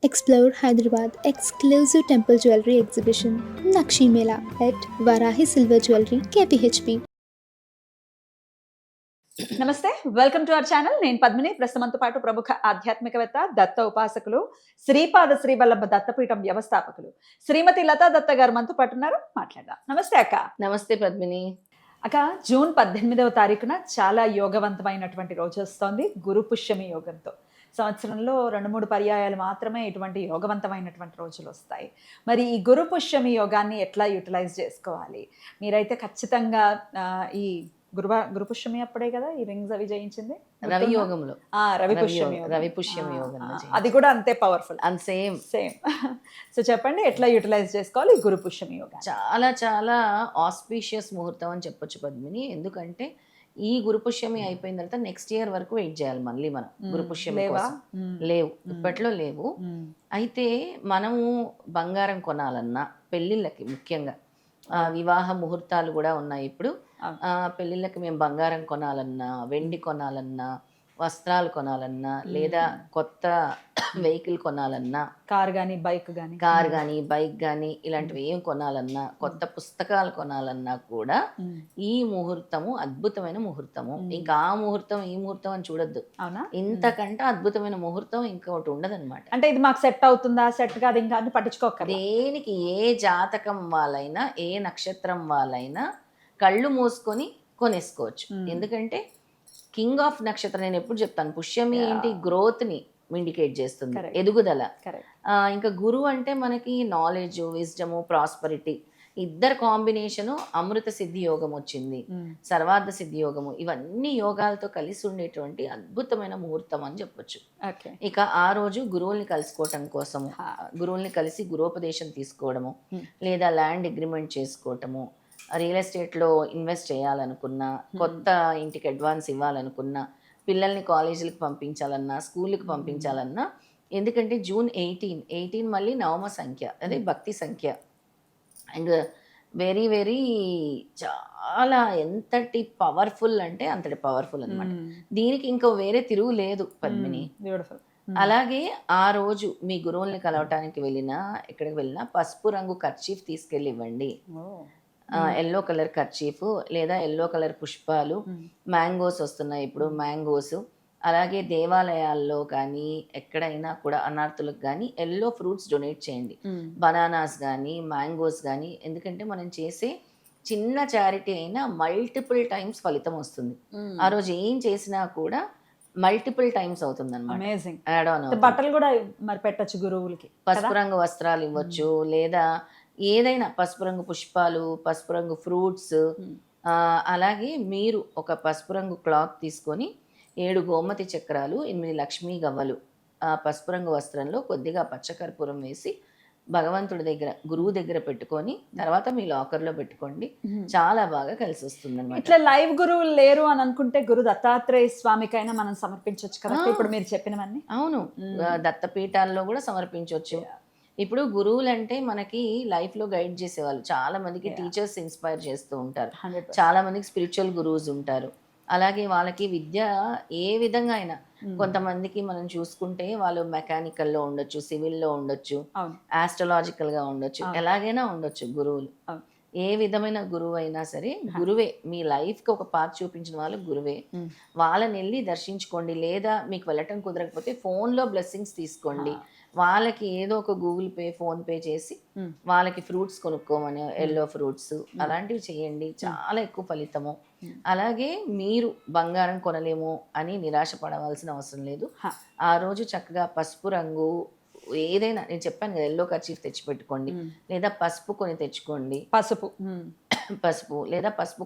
Explore Hyderabad exclusive temple jewelry exhibition Nakshi Mela at Varahi Silver Jewelry KPHP. నమస్తే, welcome to our channel. నేను పద్మిని. ప్రస్తుతంతో పాటు ప్రముఖ ఆధ్యాత్మికవేత్త, దత్త ఉపాసకులు, శ్రీపాద శ్రీవల్లభ దత్తపీఠం వ్యవస్థాపకులు శ్రీమతి లతా దత్త గారు మనతో పాటు ఉన్నారు. మాట్లాడదాం. నమస్తే అక్క. నమస్తే పద్మిని. అక్క, జూన్ 18వ తారీఖున చాలా యోగవంతమైనటువంటి రోజు వస్తోంది, గురు పుష్యమి యోగంతో. సంవత్సరంలో 2-3 పర్యాయాలు మాత్రమే ఇటువంటి యోగవంతమైనటువంటి రోజులు వస్తాయి. మరి ఈ గురు పుష్యమి యోగాన్ని ఎట్లా యూటిలైజ్ చేసుకోవాలి? మీరైతే ఖచ్చితంగా ఈ గురు పుష్యమి అప్పుడే కదా ఈ రింగ్స్ అవి జయించింది, రవి యోగంలో. రవి పుష్యమి యోగం అది కూడా అంతే పవర్ఫుల్ అండ్ సేమ్. సో చెప్పండి, ఎట్లా యూటిలైజ్ చేసుకోవాలి ఈ గురు పుష్యమి యోగా? చాలా చాలా ఆస్పీషియస్ ముహూర్తం అని చెప్పొచ్చు పద్మిని. ఎందుకంటే ఈ గురు పుష్యమి అయిపోయిన తర్వాత నెక్స్ట్ ఇయర్ వరకు వెయిట్ చేయాలి మళ్ళీ మనం గురు పుష్యమి కోసం. లేవు, ఇప్పట్లో లేవు. అయితే మనము బంగారం కొనాలన్నా, పెళ్ళిళ్ళకి ముఖ్యంగా వివాహ ముహూర్తాలు కూడా ఉన్నాయి ఇప్పుడు. పెళ్ళిళ్ళకి మేము బంగారం కొనాలన్నా, వెండి కొనాలన్నా, వస్త్రాలు కొనాలన్నా, లేదా కొత్త వెహికల్ కొనాలన్నా, కార్ కానీ బైక్ కానీ ఇలాంటివి ఏం కొనాలన్నా, కొత్త పుస్తకాలు కొనాలన్నా కూడా ఈ ముహూర్తము అద్భుతమైన ముహూర్తము. ఇంకా ఆ ముహూర్తం ఈ ముహూర్తం అని చూడొద్దు. ఇంతకంటే అద్భుతమైన ముహూర్తం ఇంకొకటి ఉండదన్నమాట. అంటే ఇది మాకు సెట్ అవుతుందా, సెట్ కాదు ఇంకా అని పట్టించుకోక, దేనికి ఏ జాతకం వాళ్ళైనా, ఏ నక్షత్రం వాళ్ళైనా కళ్ళు మూసుకొని కొనేసుకోవచ్చు. ఎందుకంటే కింగ్ ఆఫ్ నక్షత్రం, నేను ఎప్పుడు చెప్తాను, పుష్యమి ఏంటి, గ్రోత్ ని ఇండికేట్ చేస్తుంది, ఎదుగుదల. ఇంకా గురువు అంటే మనకి నాలెడ్జ్, విజ్డమ్, ప్రాస్పరిటీ, ఇద్దరు కాంబినేషను. అమృత సిద్ధి యోగం వచ్చింది, సర్వార్థ సిద్ధి యోగము, ఇవన్నీ యోగాలతో కలిసి ఉండేటువంటి అద్భుతమైన ముహూర్తం అని చెప్పొచ్చు. ఇక ఆ రోజు గురువుల్ని కలుసుకోవటం కోసము, గురువుల్ని కలిసి గురోపదేశం తీసుకోవడము, లేదా ల్యాండ్ అగ్రిమెంట్ చేసుకోవటము, రియల్ ఎస్టేట్లో ఇన్వెస్ట్ చేయాలనుకున్నా, కొత్త ఇంటికి అడ్వాన్స్ ఇవ్వాలనుకున్నా, పిల్లల్ని కాలేజీలకు పంపించాలన్నా, స్కూల్కి పంపించాలన్నా. ఎందుకంటే జూన్ 18 మళ్ళీ నవమ సంఖ్య, అదే భక్తి సంఖ్య. అండ్ వెరీ వెరీ చాలా ఎంతటి పవర్ఫుల్ అంటే అంతటి పవర్ఫుల్ అనమాట. దీనికి ఇంకో వేరే తిరుగు లేదు పద్మిని. అలాగే ఆ రోజు మీ గురువుల్ని కలవటానికి వెళ్ళినా, ఎక్కడికి వెళ్ళినా పసుపు రంగు కర్చీఫ్ తీసుకెళ్ళి ఇవ్వండి. ఎల్లో కలర్ కర్చీఫ్ లేదా ఎల్లో కలర్ పుష్పాలు, మ్యాంగోస్ వస్తున్నాయి ఇప్పుడు, మ్యాంగోస్. అలాగే దేవాలయాల్లో కానీ ఎక్కడైనా కూడా అనార్థులకు కానీ ఎల్లో ఫ్రూట్స్ డొనేట్ చేయండి, బనానాస్ కానీ మ్యాంగోస్ కానీ. ఎందుకంటే మనం చేసే చిన్న చారిటీ అయినా మల్టిపుల్ టైమ్స్ ఫలితం వస్తుంది. ఆ రోజు ఏం చేసినా కూడా మల్టిపుల్ టైమ్స్ అవుతుంది అన్నమాట. బట్టలు కూడా మరి పెట్టచ్చు గురువులకి, పసుపు రంగు వస్త్రాలు ఇవ్వచ్చు, లేదా ఏదైనా పసుపు రంగు పుష్పాలు, పసుపు రంగు ఫ్రూట్స్. అలాగే మీరు ఒక పసుపు రంగు క్లాత్ తీసుకొని 7 గోమతి చక్రాలు, 8 లక్ష్మీ గవ్వలు ఆ పసుపు రంగు వస్త్రంలో కొద్దిగా పచ్చకర్పూరం వేసి భగవంతుడి దగ్గర, గురువు దగ్గర పెట్టుకొని తర్వాత మీ లాకర్లో పెట్టుకోండి. చాలా బాగా కలిసి వస్తుంది అనమాట. ఇట్లా లైవ్ గురువులు లేరు అని అనుకుంటే గురు దత్తాత్రేయ స్వామికైనా మనం సమర్పించవచ్చు కదా ఇప్పుడు మీరు చెప్పినవన్నీ? అవును, దత్తపీఠాల్లో కూడా సమర్పించవచ్చు. ఇప్పుడు గురువులు అంటే మనకి లైఫ్లో గైడ్ చేసేవాళ్ళు. చాలా మందికి టీచర్స్ ఇన్స్పైర్ చేస్తూ ఉంటారు, చాలా మందికి స్పిరిచువల్ గురువుస్ ఉంటారు. అలాగే వాళ్ళకి విద్య ఏ విధంగా అయినా, కొంతమందికి మనం చూసుకుంటే వాళ్ళు మెకానికల్లో ఉండొచ్చు, సివిల్లో ఉండొచ్చు, ఆస్ట్రాలజికల్గా ఉండొచ్చు, ఎలాగైనా ఉండొచ్చు గురువులు. ఏ విధమైన గురువు అయినా సరే గురువే. మీ లైఫ్కి ఒక పాత్ చూపించిన వాళ్ళు గురువే. వాళ్ళని వెళ్ళి దర్శించుకోండి. లేదా మీకు వెళ్ళటం కుదరకపోతే ఫోన్లో బ్లెస్సింగ్స్ తీసుకోండి. వాళ్ళకి ఏదో ఒక గూగుల్ పే, ఫోన్ పే చేసి వాళ్ళకి ఫ్రూట్స్ కొనుక్కోమని, ఎల్లో ఫ్రూట్స్ అలాంటివి చేయండి, చాలా ఎక్కువ ఫలితము. అలాగే మీరు బంగారం కొనలేము అని నిరాశపడవలసిన అవసరం లేదు. ఆ రోజు చక్కగా పసుపు రంగు ఏదైనా, నేను చెప్పాను కదా, ఎల్లో కర్చీఫ్ తెచ్చి పెట్టుకోండి, లేదా పసుపు కొని తెచ్చుకోండి. పసుపు లేదా పసుపు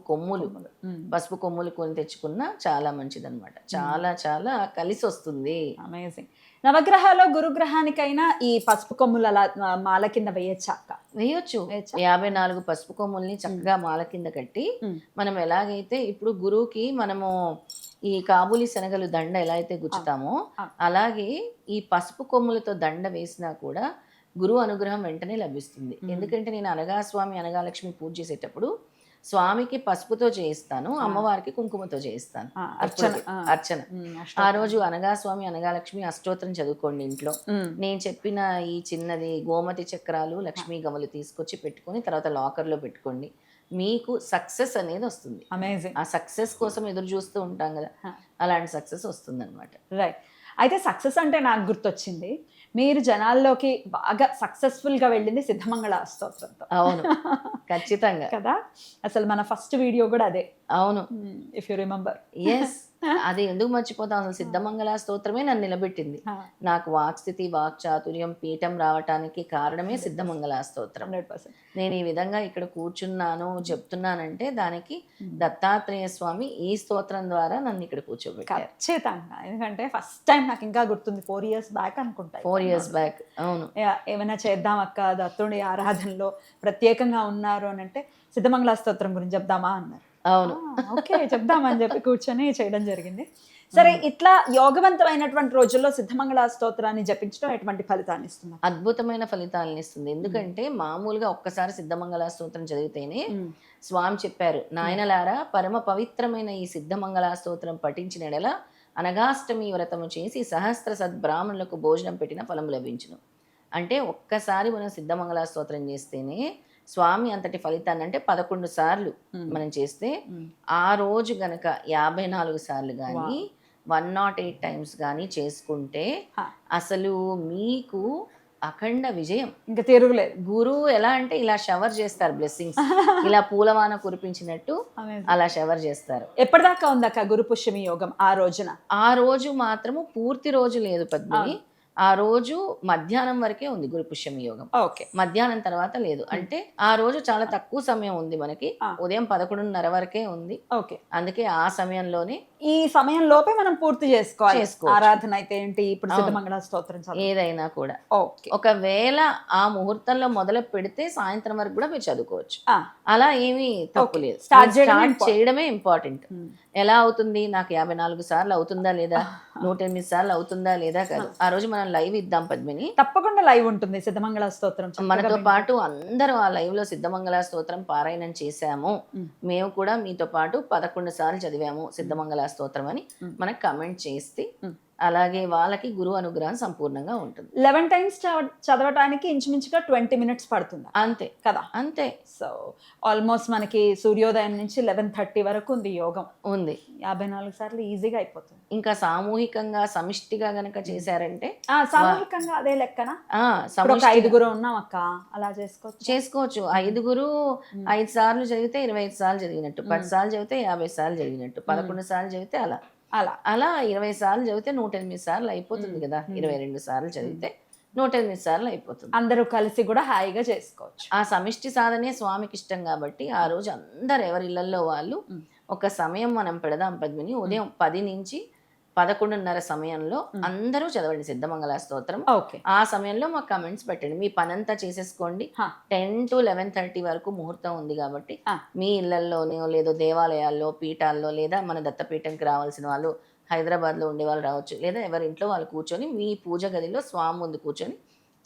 కొమ్ములు కొని తెచ్చుకున్నా చాలా మంచిదన్నమాట. చాలా చాలా కలిసి వస్తుంది. అమేజింగ్. నవగ్రహాల్లో గురుగ్రహానికైనా ఈ పసుపు కొమ్ములు అలా మాల కింద వేయొచ్చు. 54 పసుపు కొమ్ముల్ని చక్కగా మాల కింద కట్టి, మనం ఎలాగైతే ఇప్పుడు గురువుకి మనము ఈ కాబూలి శనగలు దండ ఎలా అయితే గుచ్చుతామో, అలాగే ఈ పసుపు కొమ్ములతో దండ వేసినా కూడా గురువు అనుగ్రహం వెంటనే లభిస్తుంది. ఎందుకంటే నేను అనగాస్వామి, అనగాలక్ష్మి పూజ చేసేటప్పుడు స్వామికి పసుపుతో చేయిస్తాను, అమ్మవారికి కుంకుమతో చేయిస్తాను. అర్చన అర్చన ఆ రోజు అనగా స్వామి అనగాలక్ష్మి అష్టోత్తరం చదువుకోండి ఇంట్లో. నేను చెప్పిన ఈ చిన్నది గోమతి చక్రాలు లక్ష్మీ గమలు తీసుకొచ్చి పెట్టుకొని తర్వాత లాకర్లో పెట్టుకోండి. మీకు సక్సెస్ అనేది వస్తుంది. అమేజింగ్. ఆ సక్సెస్ కోసం ఎదురు చూస్తూ ఉంటాం కదా, అలాంటి సక్సెస్ వస్తుంది అనమాట. రైట్. అయితే సక్సెస్ అంటే నాకు గుర్తొచ్చింది, మీరు జనాల్లోకి బాగా సక్సెస్ఫుల్గా వెళ్ళింది సిద్ధమంగళ స్తోత్రంతో. అవును, ఖచ్చితంగా కదా. అసలు మన ఫస్ట్ వీడియో కూడా అదే. అవును, ఇఫ్ యు రిమెంబర్. ఎస్. అది ఎందుకు మర్చిపోతాం, అసలు సిద్ధమంగళ స్తోత్రమే నన్ను నిలబెట్టింది. నాకు వాక్స్థితి వాక్చాతుర్యం పీఠం రావటానికి కారణమే సిద్ధమంగళ స్తోత్రం. 100%. నేను ఈ విధంగా ఇక్కడ కూర్చున్నాను చెప్తున్నానంటే దానికి దత్తాత్రేయ స్వామి ఈ స్తోత్రం ద్వారా నన్ను ఇక్కడ కూర్చోబెట్టారు. ఖచ్చితంగా. ఎందుకంటే ఫస్ట్ టైం నాకు ఇంకా గుర్తుంది 4 years బ్యాక్ అనుకుంటా. 4 years బ్యాక్. అవును, ఏమైనా చేద్దాం అక్క, దత్తుడి ఆరాధనలో ప్రత్యేకంగా ఉన్నారు అని అంటే సిద్ధమంగళ స్తోత్రం గురించి చెప్దామా అన్నారు. అవును, ఓకే చెప్దామని చెప్పి కూర్చొని చేయడం జరిగింది. సరే, ఇట్లా యోగవంతమైనటువంటి రోజుల్లో సిద్ధమంగళ స్తోత్రాన్ని జపించడం ఎటువంటి ఫలితాన్ని ఇస్తుంది? అద్భుతమైన ఫలితాలను ఇస్తుంది. ఎందుకంటే మామూలుగా ఒక్కసారి సిద్ధమంగళ స్తోత్రం చదివితేనే స్వామి చెప్పారు, నాయనలారా పరమ పవిత్రమైన ఈ సిద్ధమంగళ స్తోత్రం పఠించిన ఎడల అనగాష్టమి వ్రతము చేసి సహస్ర సద్బ్రాహ్మణులకు భోజనం పెట్టిన ఫలం లభించును. అంటే ఒక్కసారి మనం సిద్ధమంగళ స్తోత్రం చేస్తేనే స్వామి అంతటి ఫలితాన్ని, అంటే 11 సార్లు మనం చేస్తే ఆ రోజు గనక 54 సార్లు కానీ 108 టైమ్స్ కానీ చేసుకుంటే అసలు మీకు అఖండ విజయం, ఇంకా తిరుగులేదు. గురువు ఎలా అంటే ఇలా షవర్ చేస్తారు, బ్లెస్సింగ్స్ ఇలా పూలవాన కురిపించినట్టు అలా షవర్ చేస్తారు. ఎప్పటిదాకా ఉందాక గురు పుష్యమి యోగం? ఆ రోజున ఆ రోజు మాత్రము పూర్తి రోజు లేదు పద్మిని, ఆ రోజు మధ్యాహ్నం వరకే ఉంది గురు పుష్యమి యోగం. ఓకే, మధ్యాహ్నం తర్వాత లేదు. అంటే ఆ రోజు చాలా తక్కువ సమయం ఉంది మనకి, ఉదయం 11:30 వరకే ఉంది. ఓకే, అందుకే ఆ సమయంలోనే ఈ సమయం లోపే మనం పూర్తి చేసుకోవాలి. ఆరాధన అయితే ఏంటి, ఇప్పుడు సిద్ధమంగళ స్తోత్రం ఏదైనా కూడా. ఓకే, ఒకవేళ ఆ ముహూర్తంలో మొదలు పెడితే సాయంత్రం వరకు కూడా మీరు చదువుకోవచ్చు, అలా ఏమీ తప్పు లేదు. స్టార్ట్ చేయడమే ఇంపార్టెంట్. ఎలా అవుతుంది, నాకు 54 సార్లు అవుతుందా లేదా, 108 సార్లు అవుతుందా లేదా కాదు. ఆ రోజు మనం లైవ్ ఇద్దాం పద్మిని. తప్పకుండా లైవ్ ఉంటుంది సిద్ధమంగళ స్తోత్రం. మనతో పాటు అందరూ ఆ లైవ్ లో సిద్ధమంగళ స్తోత్రం పారాయణం చేశాము, మేము కూడా మీతో పాటు 11 సార్లు చదివాము సిద్ధమంగళ స్తోత్రం అని మనకు కమెంట్ చేస్తే అలాగే వాళ్ళకి గురువు అనుగ్రహం సంపూర్ణంగా ఉంటుంది. 11 times చదవటానికి ఇంచుమించుగా 20 minutes పడుతుంది అంతే కదా. అంతే. సో ఆల్మోస్ట్ మనకి సూర్యోదయం నుంచి 11:30 వరకు ఉంది యోగం. ఉంది. 54 సార్లు ఈజీగా అయిపోతుంది. ఇంకా సామూహికంగా సమిష్టిగా గనక చేశారంటే సామూహికంగా అదే లెక్కన 5 ఉన్నాం అక్క, అలా చేసుకోవచ్చు. 5 5 సార్లు చదివితే 25 సార్లు చదివినట్టు, 10 సార్లు చదివితే 50 సార్లు చదివినట్టు, 11 సార్లు చదివితే అలా అలా 20 సార్లు చదివితే 108 సార్లు అయిపోతుంది కదా. 22 సార్లు చదివితే 108 సార్లు అయిపోతుంది. అందరూ కలిసి కూడా హాయిగా చేసుకోవచ్చు. ఆ సమిష్టి సాధనే స్వామికి ఇష్టం కాబట్టి ఆ రోజు అందరు ఎవరి ఇళ్లలో వాళ్ళు ఒక సమయం మనం పెడదాం పద్మిని. ఉదయం 10 నుంచి 11:30 సమయంలో అందరూ చదవండి సిద్ధమంగళ స్తోత్రం. ఆ సమయంలో మాకు కమెంట్స్ పెట్టండి. మీ పనంతా చేసేసుకోండి. 10 to 11:30 వరకు ముహూర్తం ఉంది కాబట్టి మీ ఇళ్లలోనో లేదో దేవాలయాల్లో పీఠాల్లో లేదా మన దత్తపీఠంకి రావాల్సిన వాళ్ళు హైదరాబాద్లో ఉండే వాళ్ళు రావచ్చు, లేదా ఎవరి ఇంట్లో వాళ్ళు కూర్చొని మీ పూజ గదిలో స్వామి ముందు కూర్చొని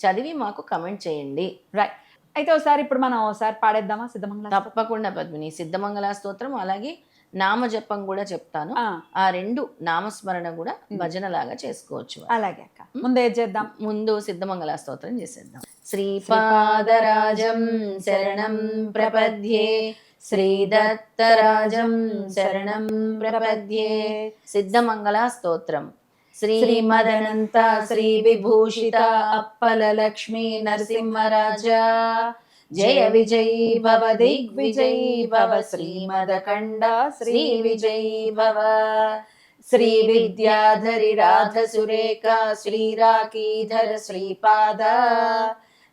చదివి మాకు కమెంట్ చేయండి. రైట్. అయితే ఒకసారి ఇప్పుడు మనం ఒకసారి పాడేద్దామా సిద్ధమంగళ? తప్పకుండా పద్మిని. సిద్ధమంగళ స్తోత్రం అలాగే నామజపం కూడా చెప్తాను. ఆ 2 నామస్మరణ కూడా భజన లాగా చేసుకోవచ్చు. అలాగే అక్క, ముందు ఏం చేద్దాం? ముందు సిద్ధమంగళ స్తోత్రం చేసేద్దాం. శ్రీపాదరాజం శరణం ప్రపద్యే, శ్రీదత్తరాజం శరణం ప్రపద్యే. సిద్ధమంగళ స్తోత్రం. శ్రీమదనంత శ్రీ విభూషిత అప్పల లక్ష్మీ నరసింహరాజా, జయ విజయీ భవ దిగ్విజయీ భవ, శ్రీమదఖండ శ్రీ విజయీ భవ. శ్రీ విద్యాధరి రాధ సురేఖ శ్రీరాకీధర శ్రీపాద,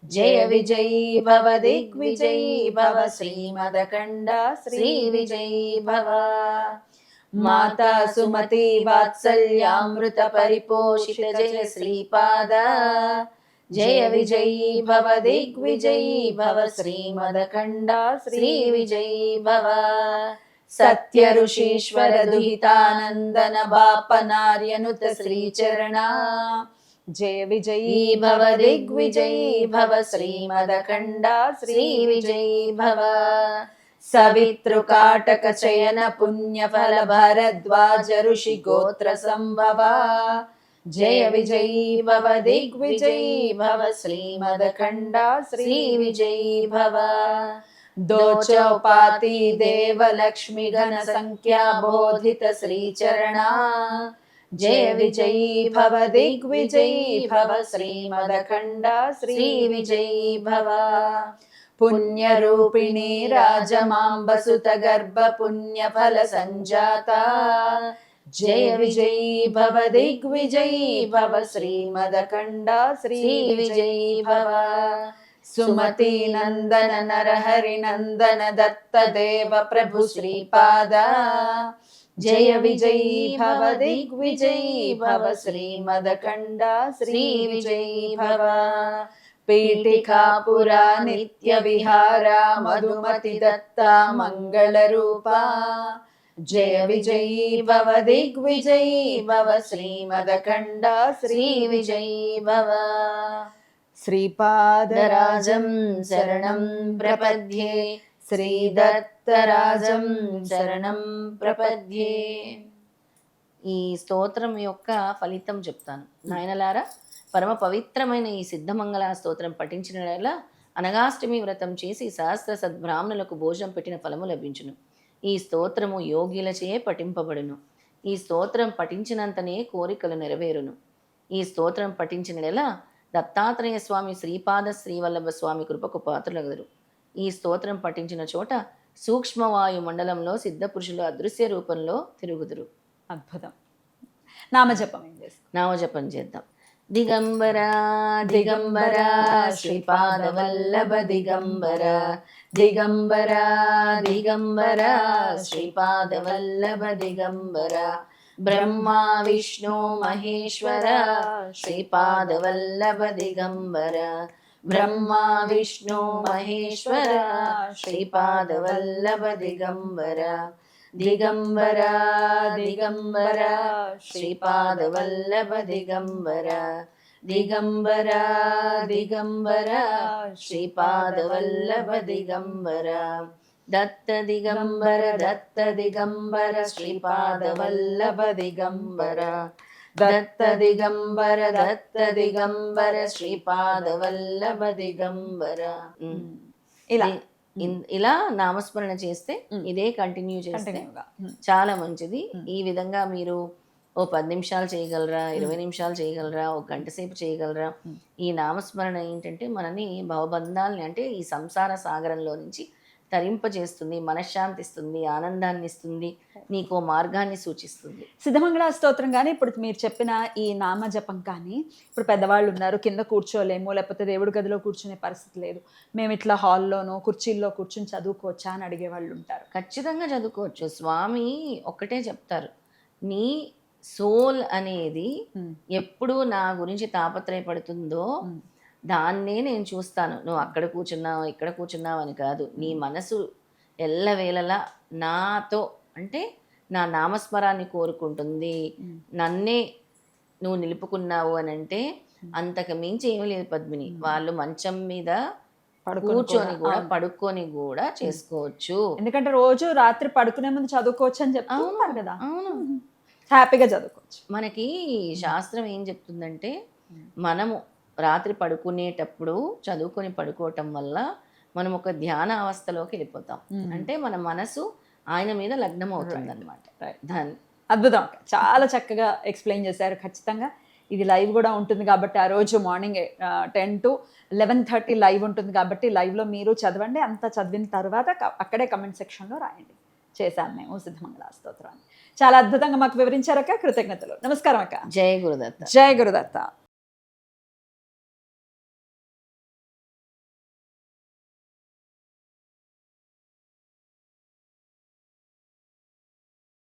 జయ విజయీ భవ దిగ్విజయీ భవ, శ్రీమదఖండ శ్రీ విజయీ భవ. మాతా సుమతి వాత్సల్యామృత పరిపోషిత జయ శ్రీపాద, జయ విజయీ భవ దిగ్విజయీ భవ, శ్రీమదఖండ శ్రీ విజయీ భవ. సత్య ఋషీశ్వర దుహితానందన బాపనార్యనుత శ్రీచరణ, జయ విజయీ భవ దిగ్విజయీ భవ, శ్రీమదఖండ శ్రీ విజయీ భవ. సవితృకాటక చయన పుణ్యఫల భరద్వాజ ఋషి గోత్ర సంభవ జయ విజయీ భవ దిగ్విజయీ భవ శ్రీమదఖండ శ్రీ విజయీ భవ దోచౌపాతి దేవలక్ష్మి ఘన సంఖ్యా బోధిత శ్రీచరణా జయ విజయీ భవ దిగ్విజయీ భవ శ్రీమదఖండ శ్రీ విజయీ భవ పుణ్యరూపిణీ రాజమాంబసుత గర్భ పుణ్యఫల సంజాత జయ విజయీ భవ దిగ్విజయీ భవ శ్రీమదఖండ శ్రీ విజయీ భవ సుమతి నందన నరహరి నందన దత్త దేవ ప్రభు శ్రీపాద జయ విజయీ భవ దిగ్విజయీ భవ శ్రీమదఖండ శ్రీ విజయీ భవ పీఠికాపురా నిత్య విహారా మధుమతి దత్త మంగళ రూపా జయ విజయీ భవ దిగ్విజయీ భవ శ్రీమదఖండ శ్రీ విజయీ భవ శ్రీపాదరాజం శరణం ప్రపద్యే శ్రీదత్తరాజం శరణం ప్రపద్యే. ఈ స్తోత్రం యొక్క ఫలితం చెప్తాను నాయనలారా. పరమ పవిత్రమైన ఈ సిద్ధమంగళ స్తోత్రం పఠించిన వేళ అనగాష్టమి వ్రతం చేసి సహస్ర సద్బ్రాహ్మణులకు భోజనం పెట్టిన ఫలము లభించును. ఈ స్తోత్రము యోగిలచే పఠింపబడును. ఈ స్తోత్రం పఠించినంతనే కోరికలు నెరవేరును. ఈ స్తోత్రం పఠించిన వేళ దత్తాత్రేయ స్వామి శ్రీపాద శ్రీవల్లభ స్వామి కృపకు పాత్రులగుదురు. ఈ స్తోత్రం పఠించిన చోట సూక్ష్మవాయు మండలంలో సిద్ధపురుషులు అదృశ్య రూపంలో తిరుగుదురు. అద్భుతం. నామజపం ఏం చేస్తాం? నామజపం చేద్దాం. దిగంబర దిగంబర శ్రీపాద వల్లభ దిగంబర దిగంబర దిగంబర శ్రీపాద వల్లభ దిగంబర బ్రహ్మా విష్ణు మహేశ్వర శ్రీపాద వల్లభ దిగంబర బ్రహ్మా విష్ణు మహేశ్వర శ్రీపాద వల్లభ దిగంబర దిగంబర దిగంబర శ్రీపాద వల్లభ దిగంబర దిగంబర దిగంబర శ్రీపాద వల్లభ దిగంబర దత్త దిగంబర దత్త దిగంబర శ్రీపాద వల్లభ దిగంబర దత్త దిగంబర దత్త దిగంబర శ్రీపాద వల్లభ దిగంబర. ఇలా నామస్మరణ చేస్తే ఇదే కంటిన్యూ చేస్తే చాలా మంచిది. ఈ విధంగా మీరు ఓ 10 నిమిషాలు చేయగలరా, 20 నిమిషాలు చేయగలరా, ఒక గంట సేపు చేయగలరా. ఈ నామస్మరణ ఏంటంటే మనని భవబంధాలని అంటే ఈ సంసార సాగరంలో నుంచి తరింపజేస్తుంది, మనశ్శాంతి ఇస్తుంది, ఆనందాన్ని ఇస్తుంది, నీకో మార్గాన్ని సూచిస్తుంది. సిద్ధమంగళ స్తోత్రం కానీ ఇప్పుడు మీరు చెప్పిన ఈ నామజపం కానీ ఇప్పుడు పెద్దవాళ్ళు ఉన్నారు, కింద కూర్చోలేము, లేకపోతే దేవుడి గదిలో కూర్చునే పరిస్థితి లేదు, మేము ఇట్లా హాల్లోనో కుర్చీల్లో కూర్చుని చదువుకోవచ్చా అని అడిగేవాళ్ళు ఉంటారు. ఖచ్చితంగా చదువుకోవచ్చు. స్వామి ఒక్కటే చెప్తారు, నీ సోల్ అనేది ఎప్పుడు నా గురించి తాపత్రయపడుతుందో దాన్నే నేను చూస్తాను. నువ్వు అక్కడ కూర్చున్నావు ఇక్కడ కూర్చున్నావు అని కాదు, నీ మనసు ఎల్లవేళలా నాతో అంటే నా నామస్మరాన్ని కోరుకుంటుంది, నన్నే నువ్వు నిలుపుకున్నావు అని అంటే అంతకు మించి ఏమీ లేదు పద్మిని. వాళ్ళు మంచం మీద కూర్చొని కూడా పడుకొని కూడా చేసుకోవచ్చు. ఎందుకంటే రోజు రాత్రి పడుకునే ముందు చదువుకోవచ్చు అని చెప్తారు కదా. అవును, హ్యాపీగా చదువుకోవచ్చు. మనకి శాస్త్రం ఏం చెప్తుందంటే మనము రాత్రి పడుకునేటప్పుడు చదువుకొని పడుకోవటం వల్ల మనం ఒక ధ్యాన అవస్థలోకి వెళ్ళిపోతాం. అంటే మన మనసు ఆయన మీద లగ్నం అవుతుంది అనమాట. దాన్ని అద్భుతం, చాలా చక్కగా ఎక్స్ప్లెయిన్ చేశారు. ఖచ్చితంగా ఇది లైవ్ కూడా ఉంటుంది కాబట్టి ఆ రోజు మార్నింగ్ 10 to 11:30 లైవ్ ఉంటుంది కాబట్టి లైవ్లో మీరు చదవండి. అంతా చదివిన తర్వాత అక్కడే కమెంట్ సెక్షన్లో రాయండి. చేశాను మేము సిద్ధమంగళ స్తోత్రాన్ని. చాలా అద్భుతంగా మాకు వివరించారక్క. కృతజ్ఞతలు. నమస్కారం అక్క. జయ గురుదత్త. జయ గురుదత్త.